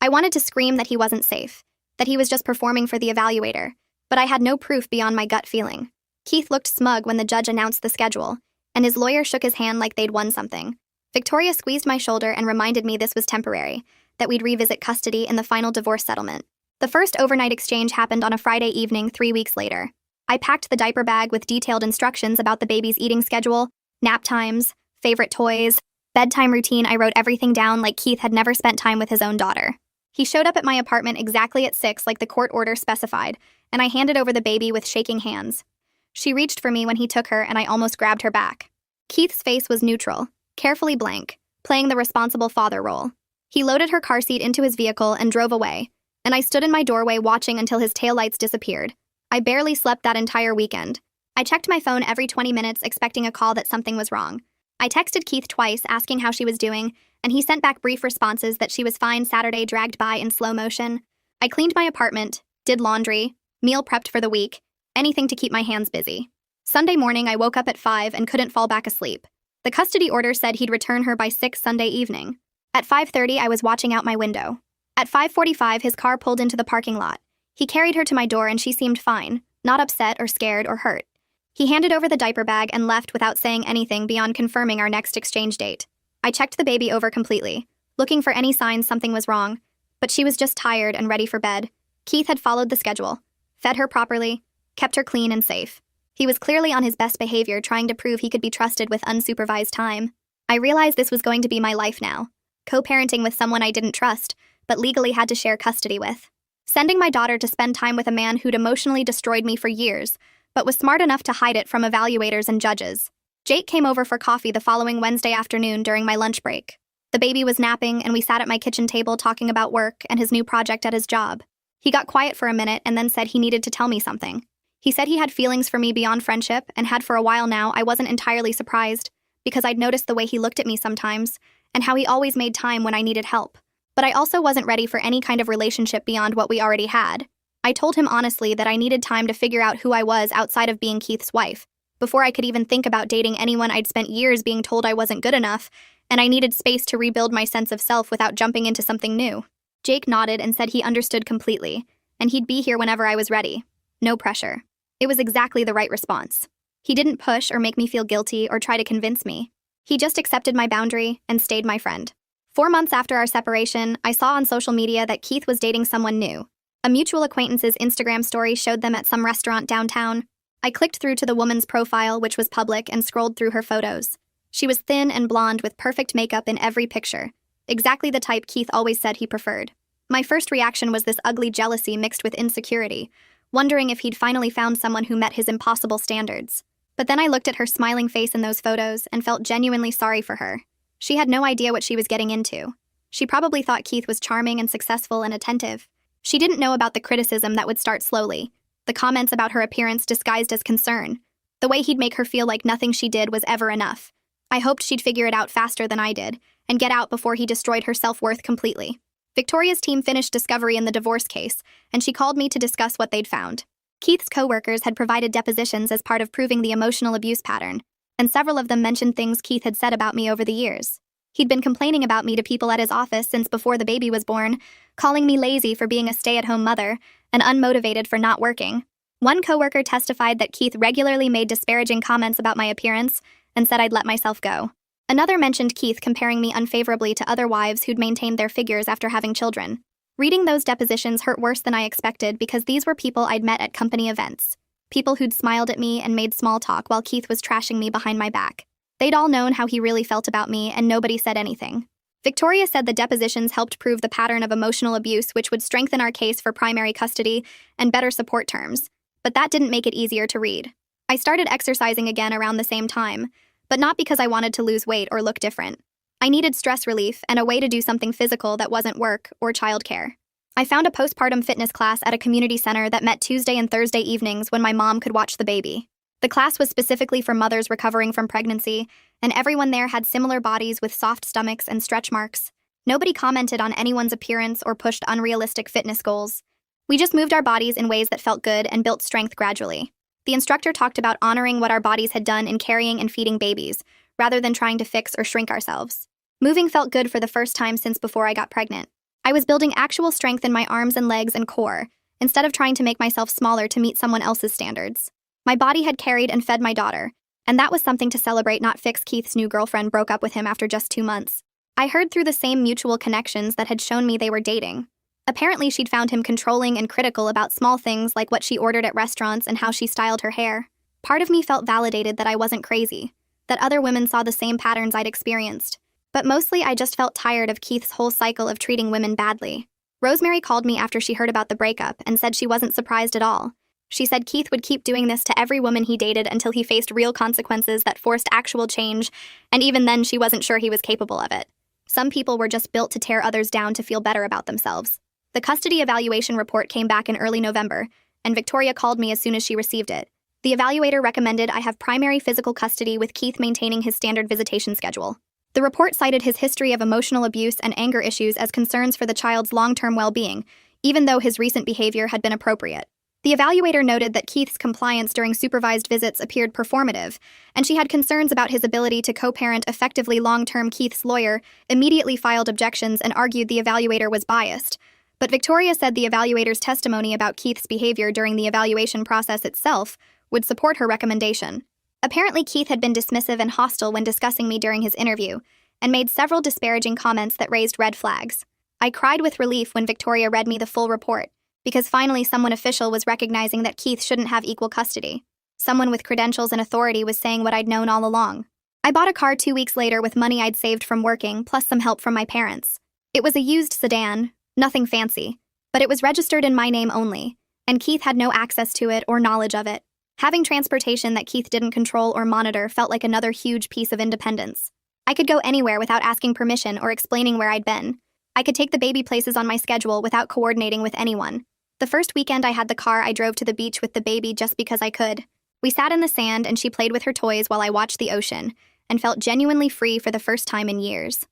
Speaker 1: I wanted to scream that he wasn't safe, that he was just performing for the evaluator, but I had no proof beyond my gut feeling. Keith looked smug when the judge announced the schedule, and his lawyer shook his hand like they'd won something. Victoria squeezed my shoulder and reminded me this was temporary, that we'd revisit custody in the final divorce settlement. The first overnight exchange happened on a Friday evening 3 weeks later. I packed the diaper bag with detailed instructions about the baby's eating schedule, nap times, favorite toys, bedtime routine. I wrote everything down like Keith had never spent time with his own daughter. He showed up at my apartment exactly at 6 like the court order specified, and I handed over the baby with shaking hands. She reached for me when he took her, and I almost grabbed her back. Keith's face was neutral, carefully blank, playing the responsible father role. He loaded her car seat into his vehicle and drove away, and I stood in my doorway watching until his taillights disappeared. I barely slept that entire weekend. I checked my phone every 20 minutes expecting a call that something was wrong. I texted Keith twice asking how she was doing, and he sent back brief responses that she was fine. Saturday dragged by in slow motion. I cleaned my apartment, did laundry, meal prepped for the week, anything to keep my hands busy. Sunday morning, I woke up at 5 and couldn't fall back asleep. The custody order said he'd return her by 6 Sunday evening. At 5:30, I was watching out my window. At 5:45, his car pulled into the parking lot. He carried her to my door and she seemed fine, not upset or scared or hurt. He handed over the diaper bag and left without saying anything beyond confirming our next exchange date. I checked the baby over completely, looking for any signs something was wrong, but she was just tired and ready for bed. Keith had followed the schedule, fed her properly, kept her clean and safe. He was clearly on his best behavior, trying to prove he could be trusted with unsupervised time. I realized this was going to be my life now, co-parenting with someone I didn't trust, but legally had to share custody with. Sending my daughter to spend time with a man who'd emotionally destroyed me for years, but was smart enough to hide it from evaluators and judges. Jake came over for coffee the following Wednesday afternoon during my lunch break. The baby was napping, and we sat at my kitchen table talking about work and his new project at his job. He got quiet for a minute and then said he needed to tell me something. He said he had feelings for me beyond friendship and had for a while now. I wasn't entirely surprised, because I'd noticed the way he looked at me sometimes and how he always made time when I needed help. But I also wasn't ready for any kind of relationship beyond what we already had. I told him honestly that I needed time to figure out who I was outside of being Keith's wife, before I could even think about dating anyone. I'd spent years being told I wasn't good enough, and I needed space to rebuild my sense of self without jumping into something new. Jake nodded and said he understood completely, and he'd be here whenever I was ready. No pressure. It was exactly the right response. He didn't push or make me feel guilty or try to convince me. He just accepted my boundary and stayed my friend. 4 months after our separation, I saw on social media that Keith was dating someone new. A mutual acquaintance's Instagram story showed them at some restaurant downtown. I clicked through to the woman's profile, which was public, and scrolled through her photos. She was thin and blonde with perfect makeup in every picture, exactly the type Keith always said he preferred. My first reaction was this ugly jealousy mixed with insecurity, wondering if he'd finally found someone who met his impossible standards. But then I looked at her smiling face in those photos and felt genuinely sorry for her. She had no idea what she was getting into. She probably thought Keith was charming and successful and attentive. She didn't know about the criticism that would start slowly, the comments about her appearance disguised as concern, the way he'd make her feel like nothing she did was ever enough. I hoped she'd figure it out faster than I did, and get out before he destroyed her self-worth completely. Victoria's team finished discovery in the divorce case, and she called me to discuss what they'd found. Keith's co-workers had provided depositions as part of proving the emotional abuse pattern, and several of them mentioned things Keith had said about me over the years. He'd been complaining about me to people at his office since before the baby was born, calling me lazy for being a stay-at-home mother and unmotivated for not working. One coworker testified that Keith regularly made disparaging comments about my appearance and said I'd let myself go. Another mentioned Keith comparing me unfavorably to other wives who'd maintained their figures after having children. Reading those depositions hurt worse than I expected because these were people I'd met at company events. People who'd smiled at me and made small talk while Keith was trashing me behind my back. They'd all known how he really felt about me, and nobody said anything. Victoria said the depositions helped prove the pattern of emotional abuse, which would strengthen our case for primary custody and better support terms. But that didn't make it easier to read. I started exercising again around the same time, but not because I wanted to lose weight or look different. I needed stress relief and a way to do something physical that wasn't work or childcare. I found a postpartum fitness class at a community center that met Tuesday and Thursday evenings when my mom could watch the baby. The class was specifically for mothers recovering from pregnancy, and everyone there had similar bodies with soft stomachs and stretch marks. Nobody commented on anyone's appearance or pushed unrealistic fitness goals. We just moved our bodies in ways that felt good and built strength gradually. The instructor talked about honoring what our bodies had done in carrying and feeding babies, rather than trying to fix or shrink ourselves. Moving felt good for the first time since before I got pregnant. I was building actual strength in my arms and legs and core, instead of trying to make myself smaller to meet someone else's standards. My body had carried and fed my daughter, and that was something to celebrate, not fix. Keith's new girlfriend broke up with him after just 2 months. I heard through the same mutual connections that had shown me they were dating. Apparently, she'd found him controlling and critical about small things like what she ordered at restaurants and how she styled her hair. Part of me felt validated that I wasn't crazy, that other women saw the same patterns I'd experienced. But mostly, I just felt tired of Keith's whole cycle of treating women badly. Rosemary called me after she heard about the breakup and said she wasn't surprised at all. She said Keith would keep doing this to every woman he dated until he faced real consequences that forced actual change, and even then she wasn't sure he was capable of it. Some people were just built to tear others down to feel better about themselves. The custody evaluation report came back in early November, and Victoria called me as soon as she received it. The evaluator recommended I have primary physical custody with Keith maintaining his standard visitation schedule. The report cited his history of emotional abuse and anger issues as concerns for the child's long-term well-being, even though his recent behavior had been appropriate. The evaluator noted that Keith's compliance during supervised visits appeared performative, and she had concerns about his ability to co-parent effectively long-term. Keith's lawyer immediately filed objections and argued the evaluator was biased. But Victoria said the evaluator's testimony about Keith's behavior during the evaluation process itself would support her recommendation. Apparently, Keith had been dismissive and hostile when discussing me during his interview, and made several disparaging comments that raised red flags. I cried with relief when Victoria read me the full report, because finally someone official was recognizing that Keith shouldn't have equal custody. Someone with credentials and authority was saying what I'd known all along. I bought a car 2 weeks later with money I'd saved from working, plus some help from my parents. It was a used sedan, nothing fancy, but it was registered in my name only, and Keith had no access to it or knowledge of it. Having transportation that Keith didn't control or monitor felt like another huge piece of independence. I could go anywhere without asking permission or explaining where I'd been. I could take the baby places on my schedule without coordinating with anyone. The first weekend I had the car, I drove to the beach with the baby just because I could. We sat in the sand and she played with her toys while I watched the ocean, and felt genuinely free for the first time in years.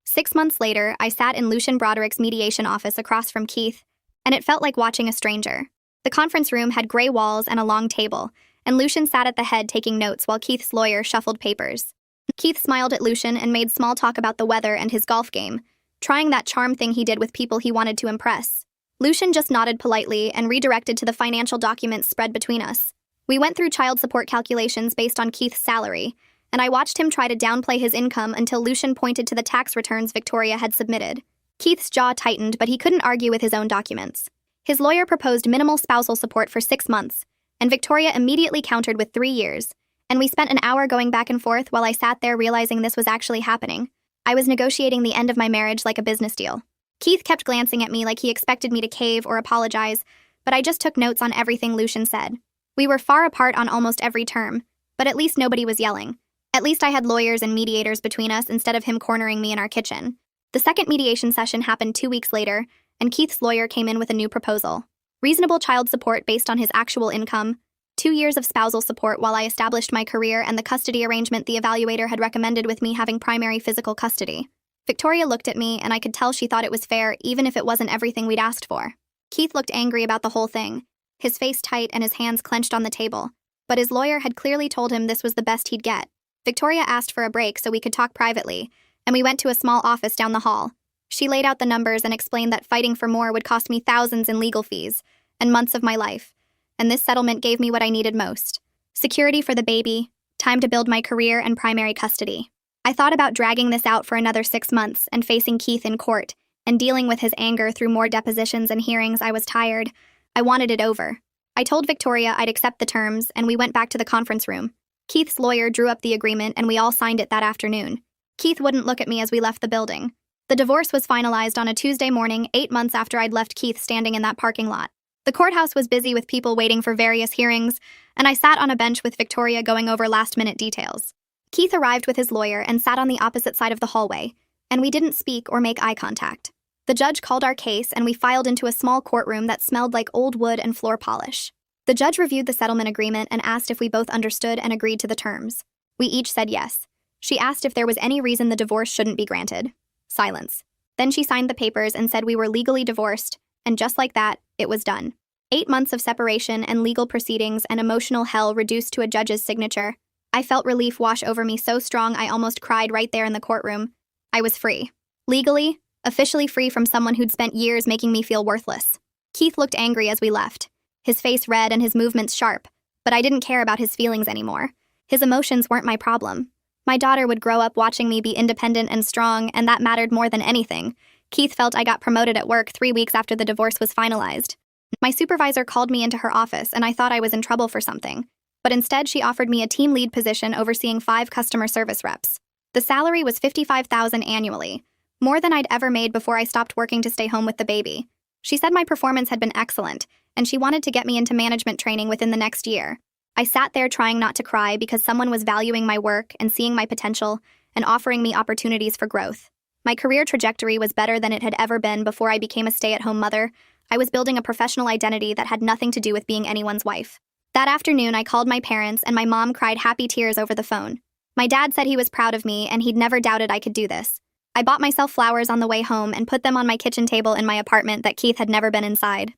Speaker 1: 6 months later, I sat in Lucian Broderick's mediation office across from Keith, and it felt like watching a stranger. The conference room had gray walls and a long table, and Lucian sat at the head taking notes while Keith's lawyer shuffled papers. Keith smiled at Lucian and made small talk about the weather and his golf game, trying that charm thing he did with people he wanted to impress. Lucian just nodded politely and redirected to the financial documents spread between us. We went through child support calculations based on Keith's salary, and I watched him try to downplay his income until Lucian pointed to the tax returns Victoria had submitted. Keith's jaw tightened, but he couldn't argue with his own documents. His lawyer proposed minimal spousal support for 6 months, and Victoria immediately countered with 3 years, and we spent an hour going back and forth while I sat there realizing this was actually happening. I was negotiating the end of my marriage like a business deal. Keith kept glancing at me like he expected me to cave or apologize, but I just took notes on everything Lucian said. We were far apart on almost every term, but at least nobody was yelling. At least I had lawyers and mediators between us instead of him cornering me in our kitchen. The second mediation session happened 2 weeks later, and Keith's lawyer came in with a new proposal. Reasonable child support based on his actual income, 2 years of spousal support while I established my career, and the custody arrangement the evaluator had recommended with me having primary physical custody. Victoria looked at me, and I could tell she thought it was fair even if it wasn't everything we'd asked for. Keith looked angry about the whole thing, his face tight and his hands clenched on the table, but his lawyer had clearly told him this was the best he'd get. Victoria asked for a break so we could talk privately, and we went to a small office down the hall. She laid out the numbers and explained that fighting for more would cost me thousands in legal fees and months of my life, and this settlement gave me what I needed most: security for the baby, time to build my career, and primary custody. I thought about dragging this out for another 6 months and facing Keith in court and dealing with his anger through more depositions and hearings. I was tired. I wanted it over. I told Victoria I'd accept the terms, and we went back to the conference room. Keith's lawyer drew up the agreement, and we all signed it that afternoon. Keith wouldn't look at me as we left the building. The divorce was finalized on a Tuesday morning, 8 months after I'd left Keith standing in that parking lot. The courthouse was busy with people waiting for various hearings, and I sat on a bench with Victoria going over last-minute details. Keith arrived with his lawyer and sat on the opposite side of the hallway, and we didn't speak or make eye contact. The judge called our case, and we filed into a small courtroom that smelled like old wood and floor polish. The judge reviewed the settlement agreement and asked if we both understood and agreed to the terms. We each said yes. She asked if there was any reason the divorce shouldn't be granted. Silence. Then she signed the papers and said we were legally divorced, and just like that, it was done. 8 months of separation and legal proceedings and emotional hell reduced to a judge's signature. I felt relief wash over me so strong I almost cried right there in the courtroom. I was free. Legally, officially free from someone who'd spent years making me feel worthless. Keith looked angry as we left, his face red and his movements sharp, but I didn't care about his feelings anymore. His emotions weren't my problem. My daughter would grow up watching me be independent and strong, and that mattered more than anything. Keith felt I got promoted at work 3 weeks after the divorce was finalized. My supervisor called me into her office, and I thought I was in trouble for something. But instead, she offered me a team lead position overseeing 5 customer service reps. The salary was $55,000 annually, more than I'd ever made before I stopped working to stay home with the baby. She said my performance had been excellent, and she wanted to get me into management training within the next year. I sat there trying not to cry because someone was valuing my work and seeing my potential and offering me opportunities for growth. My career trajectory was better than it had ever been before I became a stay-at-home mother. I was building a professional identity that had nothing to do with being anyone's wife. That afternoon, I called my parents, and my mom cried happy tears over the phone. My dad said he was proud of me, and he'd never doubted I could do this. I bought myself flowers on the way home and put them on my kitchen table in my apartment that Keith had never been inside.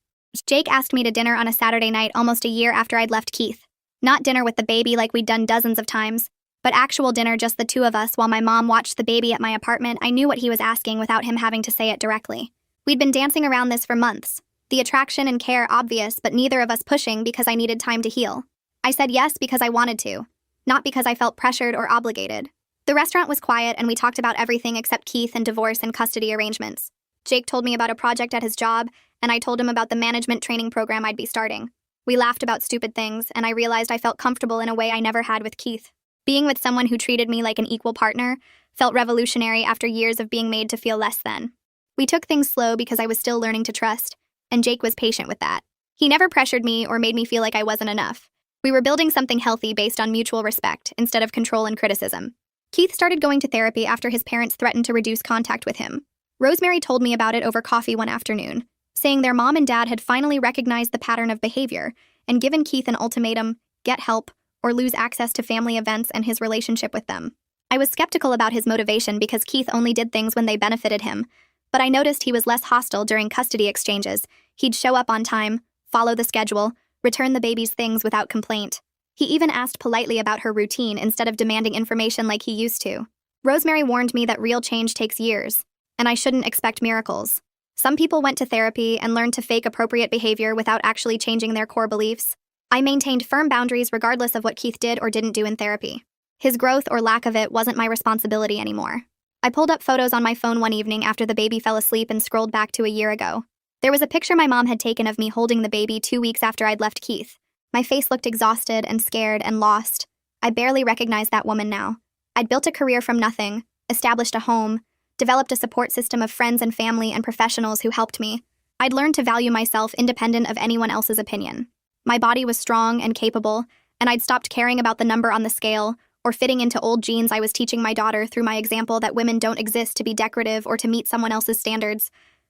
Speaker 1: Jake asked me to dinner on a Saturday night almost a year after I'd left Keith. Not dinner with the baby like we'd done dozens of times, but actual dinner just the two of us while my mom watched the baby at my apartment. I knew what he was asking without him having to say it directly. We'd been dancing around this for months. The attraction and care obvious, but neither of us pushing because I needed time to heal. I said yes because I wanted to, not because I felt pressured or obligated. The restaurant was quiet and we talked about everything except Keith and divorce and custody arrangements. Jake told me about a project at his job, and I told him about the management training program I'd be starting. We laughed about stupid things, and I realized I felt comfortable in a way I never had with Keith. Being with someone who treated me like an equal partner felt revolutionary after years of being made to feel less than. We took things slow because I was still learning to trust, and Jake was patient with that. He never pressured me or made me feel like I wasn't enough. We were building something healthy based on mutual respect instead of control and criticism. Keith started going to therapy after his parents threatened to reduce contact with him. Rosemary told me about it over coffee one afternoon, saying their mom and dad had finally recognized the pattern of behavior and given Keith an ultimatum: get help or lose access to family events and his relationship with them. I was skeptical about his motivation because Keith only did things when they benefited him, but I noticed he was less hostile during custody exchanges. He'd show up on time, follow the schedule, return the baby's things without complaint. He even asked politely about her routine instead of demanding information like he used to. Rosemary warned me that real change takes years, and I shouldn't expect miracles. Some people went to therapy and learned to fake appropriate behavior without actually changing their core beliefs. I maintained firm boundaries regardless of what Keith did or didn't do in therapy. His growth or lack of it wasn't my responsibility anymore. I pulled up photos on my phone one evening after the baby fell asleep and scrolled back to a year ago. There was a picture my mom had taken of me holding the baby 2 weeks after I'd left Keith. My face looked exhausted and scared and lost. I barely recognized that woman now. I'd built a career from nothing, established a home, developed a support system of friends and family and professionals who helped me. I'd learned to value myself independent of anyone else's opinion. My body was strong and capable, and I'd stopped caring about the number on the scale or fitting into old jeans. I was teaching my daughter through my example that women don't exist to be decorative or to meet someone else's standards.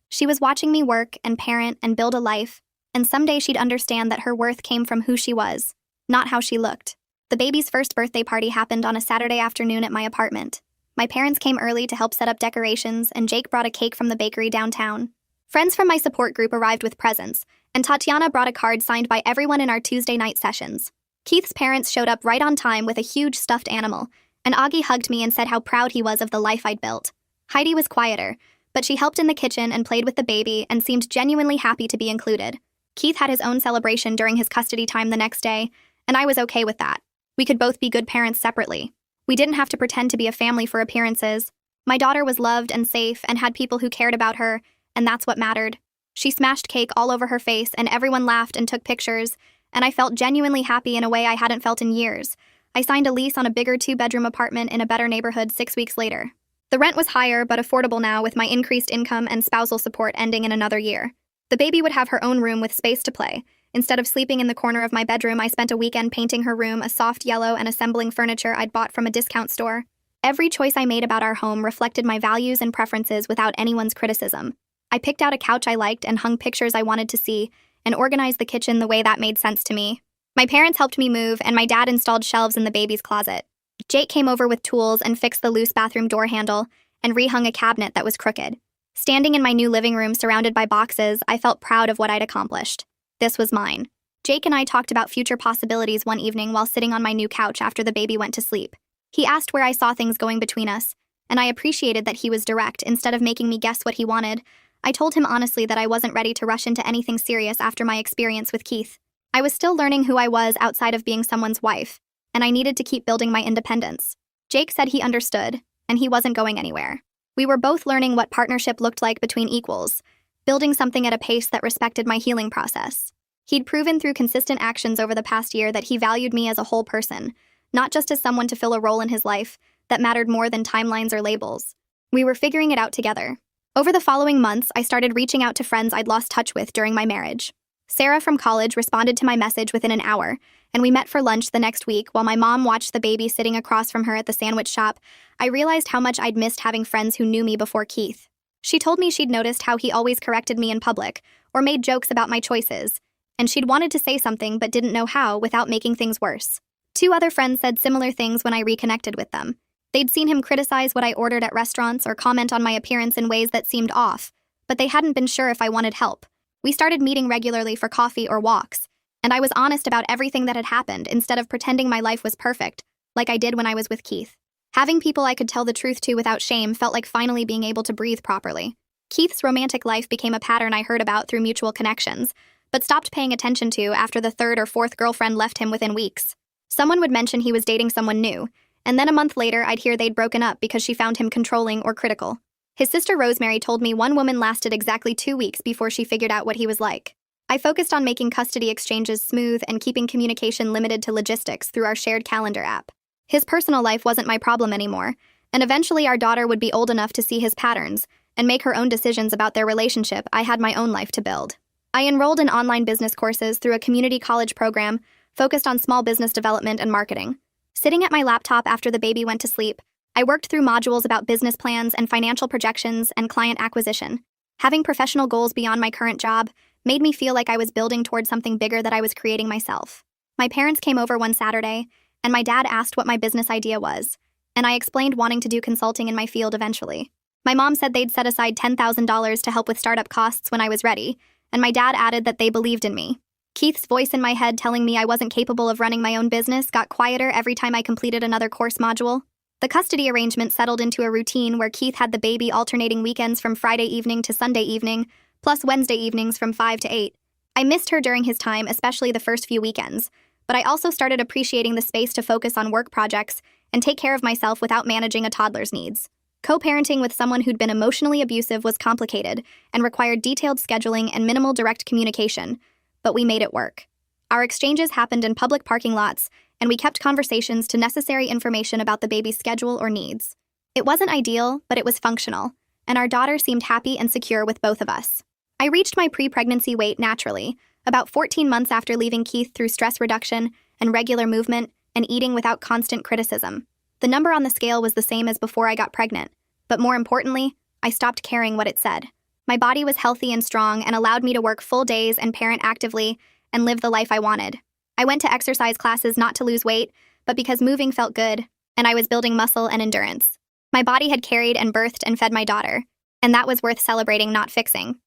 Speaker 1: She was watching me work and parent and build a life, and someday she'd understand that her worth came from who she was, not how she looked. The baby's first birthday party happened on a Saturday afternoon at my apartment. My parents came early to help set up decorations, and Jake brought a cake from the bakery downtown. Friends from my support group arrived with presents, and Tatiana brought a card signed by everyone in our Tuesday night sessions. Keith's parents showed up right on time with a huge stuffed animal, and Augie hugged me and said how proud he was of the life I'd built. Heidi was quieter, but she helped in the kitchen and played with the baby and seemed genuinely happy to be included. Keith had his own celebration during his custody time the next day, and I was okay with that. We could both be good parents separately. We didn't have to pretend to be a family for appearances. My daughter was loved and safe and had people who cared about her, and that's what mattered. She smashed cake all over her face, and everyone laughed and took pictures, and I felt genuinely happy in a way I hadn't felt in years. I signed a lease on a bigger 2-bedroom apartment in a better neighborhood 6 weeks later. The rent was higher but affordable now, with my increased income and spousal support ending in another year. The baby would have her own room with space to play. Instead of sleeping in the corner of my bedroom, I spent a weekend painting her room a soft yellow and assembling furniture I'd bought from a discount store. Every choice I made about our home reflected my values and preferences without anyone's criticism. I picked out a couch I liked and hung pictures I wanted to see, and organized the kitchen the way that made sense to me. My parents helped me move, and my dad installed shelves in the baby's closet. Jake came over with tools and fixed the loose bathroom door handle and rehung a cabinet that was crooked. Standing in my new living room surrounded by boxes, I felt proud of what I'd accomplished. This was mine. Jake and I talked about future possibilities one evening while sitting on my new couch after the baby went to sleep. He asked where I saw things going between us, and I appreciated that he was direct instead of making me guess what he wanted. I told him honestly that I wasn't ready to rush into anything serious after my experience with Keith. I was still learning who I was outside of being someone's wife, and I needed to keep building my independence. Jake said he understood, and he wasn't going anywhere. We were both learning what partnership looked like between equals, building something at a pace that respected my healing process. He'd proven through consistent actions over the past year that he valued me as a whole person, not just as someone to fill a role in his life that mattered more than timelines or labels. We were figuring it out together. Over the following months, I started reaching out to friends I'd lost touch with during my marriage. Sarah from college responded to my message within an hour, and we met for lunch the next week while my mom watched the baby sitting across from her at the sandwich shop. I realized how much I'd missed having friends who knew me before Keith. She told me she'd noticed how he always corrected me in public or made jokes about my choices, and she'd wanted to say something but didn't know how without making things worse. 2 other friends said similar things when I reconnected with them. They'd seen him criticize what I ordered at restaurants or comment on my appearance in ways that seemed off, but they hadn't been sure if I wanted help. We started meeting regularly for coffee or walks, and I was honest about everything that had happened instead of pretending my life was perfect, like I did when I was with Keith. Having people I could tell the truth to without shame felt like finally being able to breathe properly. Keith's romantic life became a pattern I heard about through mutual connections, but stopped paying attention to after the third or fourth girlfriend left him within weeks. Someone would mention he was dating someone new, and then a month later I'd hear they'd broken up because she found him controlling or critical. His sister Rosemary told me one woman lasted exactly 2 weeks before she figured out what he was like. I focused on making custody exchanges smooth and keeping communication limited to logistics through our shared calendar app. His personal life wasn't my problem anymore, and eventually our daughter would be old enough to see his patterns and make her own decisions about their relationship. I had my own life to build. I enrolled in online business courses through a community college program focused on small business development and marketing. Sitting at my laptop after the baby went to sleep, I worked through modules about business plans and financial projections and client acquisition. Having professional goals beyond my current job made me feel like I was building towards something bigger that I was creating myself. My parents came over one Saturday, and my dad asked what my business idea was, and I explained wanting to do consulting in my field eventually. My mom said they'd set aside $10,000 to help with startup costs when I was ready, and my dad added that they believed in me. Keith's voice in my head telling me I wasn't capable of running my own business got quieter every time I completed another course module. The custody arrangement settled into a routine where Keith had the baby alternating weekends from Friday evening to Sunday evening, plus Wednesday evenings from 5 to 8. I missed her during his time, especially the first few weekends, but I also started appreciating the space to focus on work projects and take care of myself without managing a toddler's needs. Co-parenting with someone who'd been emotionally abusive was complicated and required detailed scheduling and minimal direct communication, but we made it work. Our exchanges happened in public parking lots, and we kept conversations to necessary information about the baby's schedule or needs. It wasn't ideal, but it was functional, and our daughter seemed happy and secure with both of us. I reached my pre-pregnancy weight naturally, about 14 months after leaving Keith through stress reduction and regular movement and eating without constant criticism. The number on the scale was the same as before I got pregnant, but more importantly, I stopped caring what it said. My body was healthy and strong and allowed me to work full days and parent actively and live the life I wanted. I went to exercise classes not to lose weight, but because moving felt good, and I was building muscle and endurance. My body had carried and birthed and fed my daughter, and that was worth celebrating, not fixing.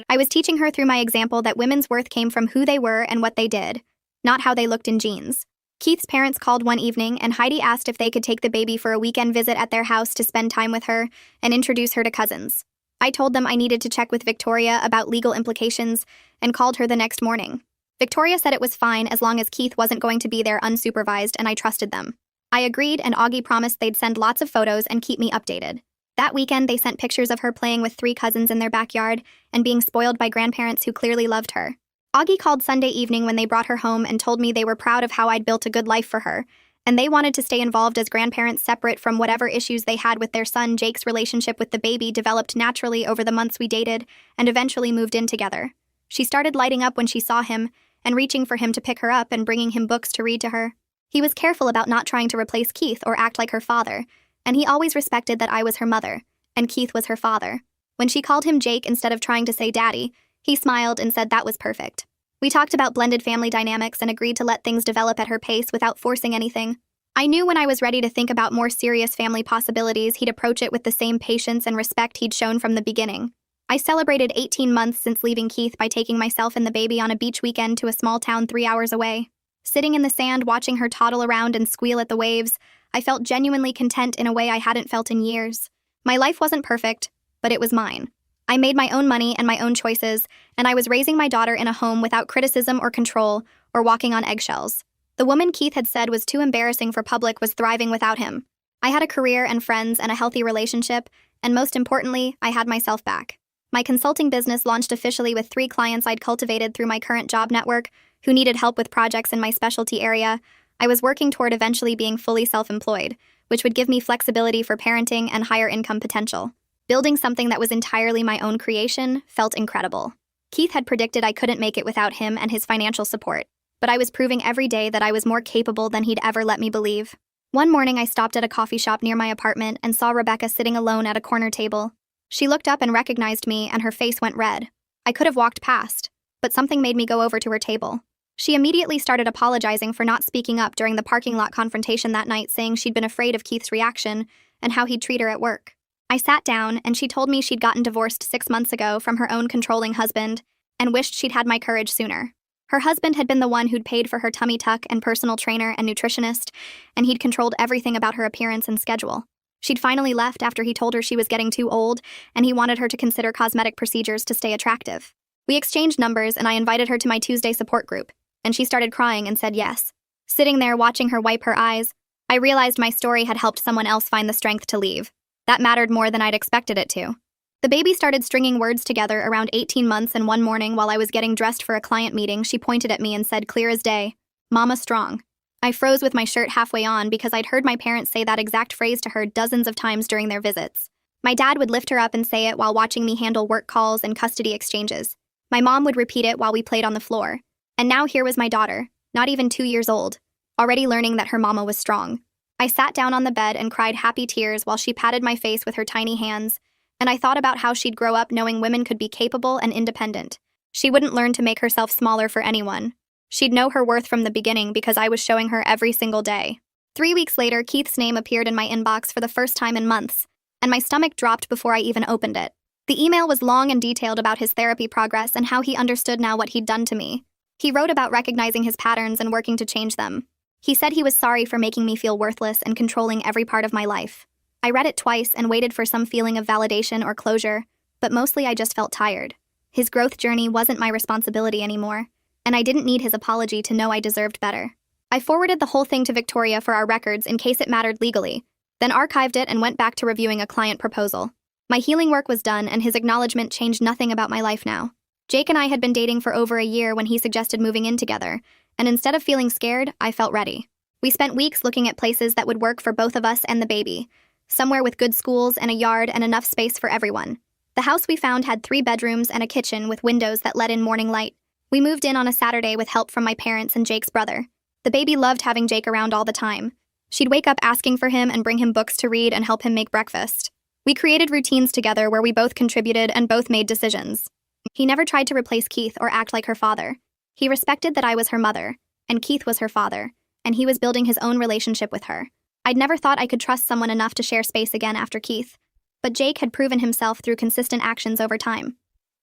Speaker 1: I was teaching her through my example that women's worth came from who they were and what they did, not how they looked in jeans. Keith's parents called one evening, and Heidi asked if they could take the baby for a weekend visit at their house to spend time with her and introduce her to cousins. I told them I needed to check with Victoria about legal implications and called her the next morning. Victoria said it was fine as long as Keith wasn't going to be there unsupervised, and I trusted them. I agreed, and Augie promised they'd send lots of photos and keep me updated. That weekend, they sent pictures of her playing with 3 cousins in their backyard and being spoiled by grandparents who clearly loved her. Augie called Sunday evening when they brought her home and told me they were proud of how I'd built a good life for her, and they wanted to stay involved as grandparents separate from whatever issues they had with their son. Jake's relationship with the baby developed naturally over the months we dated and eventually moved in together. She started lighting up when she saw him and reaching for him to pick her up and bringing him books to read to her. He was careful about not trying to replace Keith or act like her father, and he always respected that I was her mother, and Keith was her father. When she called him Jake instead of trying to say daddy, he smiled and said that was perfect. We talked about blended family dynamics and agreed to let things develop at her pace without forcing anything. I knew when I was ready to think about more serious family possibilities, he'd approach it with the same patience and respect he'd shown from the beginning. I celebrated 18 months since leaving Keith by taking myself and the baby on a beach weekend to a small town 3 hours away. Sitting in the sand watching her toddle around and squeal at the waves, I felt genuinely content in a way I hadn't felt in years. My life wasn't perfect, but it was mine. I made my own money and my own choices, and I was raising my daughter in a home without criticism or control or walking on eggshells. The woman Keith had said was too embarrassing for public was thriving without him. I had a career and friends and a healthy relationship, and most importantly, I had myself back. My consulting business launched officially with 3 clients I'd cultivated through my current job network who needed help with projects in my specialty area. I was working toward eventually being fully self-employed, which would give me flexibility for parenting and higher income potential. Building something that was entirely my own creation felt incredible. Keith had predicted I couldn't make it without him and his financial support, but I was proving every day that I was more capable than he'd ever let me believe. One morning I stopped at a coffee shop near my apartment and saw Rebecca sitting alone at a corner table. She looked up and recognized me, and her face went red. I could have walked past, but something made me go over to her table. She immediately started apologizing for not speaking up during the parking lot confrontation that night, saying she'd been afraid of Keith's reaction and how he'd treat her at work. I sat down, and she told me she'd gotten divorced 6 months ago from her own controlling husband and wished she'd had my courage sooner. Her husband had been the one who'd paid for her tummy tuck and personal trainer and nutritionist, and he'd controlled everything about her appearance and schedule. She'd finally left after he told her she was getting too old, and he wanted her to consider cosmetic procedures to stay attractive. We exchanged numbers, and I invited her to my Tuesday support group, and she started crying and said yes. Sitting there watching her wipe her eyes, I realized my story had helped someone else find the strength to leave. That mattered more than I'd expected it to. The baby started stringing words together around 18 months, and one morning while I was getting dressed for a client meeting, she pointed at me and said clear as day, "Mama strong." I froze with my shirt halfway on because I'd heard my parents say that exact phrase to her dozens of times during their visits. My dad would lift her up and say it while watching me handle work calls and custody exchanges. My mom would repeat it while we played on the floor. And now here was my daughter, not even 2 years old, already learning that her mama was strong. I sat down on the bed and cried happy tears while she patted my face with her tiny hands, and I thought about how she'd grow up knowing women could be capable and independent. She wouldn't learn to make herself smaller for anyone. She'd know her worth from the beginning because I was showing her every single day. 3 weeks later, Keith's name appeared in my inbox for the first time in months, and my stomach dropped before I even opened it. The email was long and detailed about his therapy progress and how he understood now what he'd done to me. He wrote about recognizing his patterns and working to change them. He said he was sorry for making me feel worthless and controlling every part of my life. I read it twice and waited for some feeling of validation or closure, but mostly I just felt tired. His growth journey wasn't my responsibility anymore, and I didn't need his apology to know I deserved better. I forwarded the whole thing to Victoria for our records in case it mattered legally, then archived it and went back to reviewing a client proposal. My healing work was done, and his acknowledgement changed nothing about my life now. Jake and I had been dating for over a year when he suggested moving in together, and instead of feeling scared, I felt ready. We spent weeks looking at places that would work for both of us and the baby. Somewhere with good schools and a yard and enough space for everyone. The house we found had 3 bedrooms and a kitchen with windows that let in morning light. We moved in on a Saturday with help from my parents and Jake's brother. The baby loved having Jake around all the time. She'd wake up asking for him and bring him books to read and help him make breakfast. We created routines together where we both contributed and both made decisions. He never tried to replace Keith or act like her father. He respected that I was her mother, and Keith was her father, and he was building his own relationship with her. I'd never thought I could trust someone enough to share space again after Keith, but Jake had proven himself through consistent actions over time.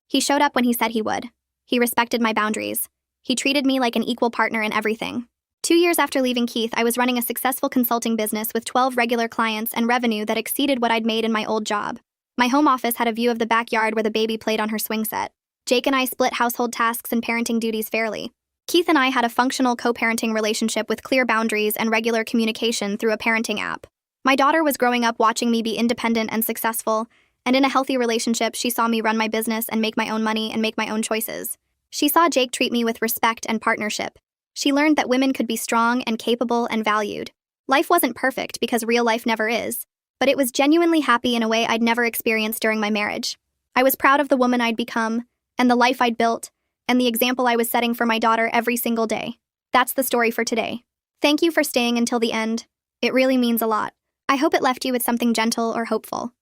Speaker 1: He showed up when he said he would. He respected my boundaries. He treated me like an equal partner in everything. 2 years after leaving Keith, I was running a successful consulting business with 12 regular clients and revenue that exceeded what I'd made in my old job. My home office had a view of the backyard where the baby played on her swing set. Jake and I split household tasks and parenting duties fairly. Keith and I had a functional co-parenting relationship with clear boundaries and regular communication through a parenting app. My daughter was growing up watching me be independent and successful, and in a healthy relationship, she saw me run my business and make my own money and make my own choices. She saw Jake treat me with respect and partnership. She learned that women could be strong and capable and valued. Life wasn't perfect because real life never is, but it was genuinely happy in a way I'd never experienced during my marriage. I was proud of the woman I'd become, and the life I'd built, and the example I was setting for my daughter every single day. That's the story for today. Thank you for staying until the end. It really means a lot. I hope it left you with something gentle or hopeful.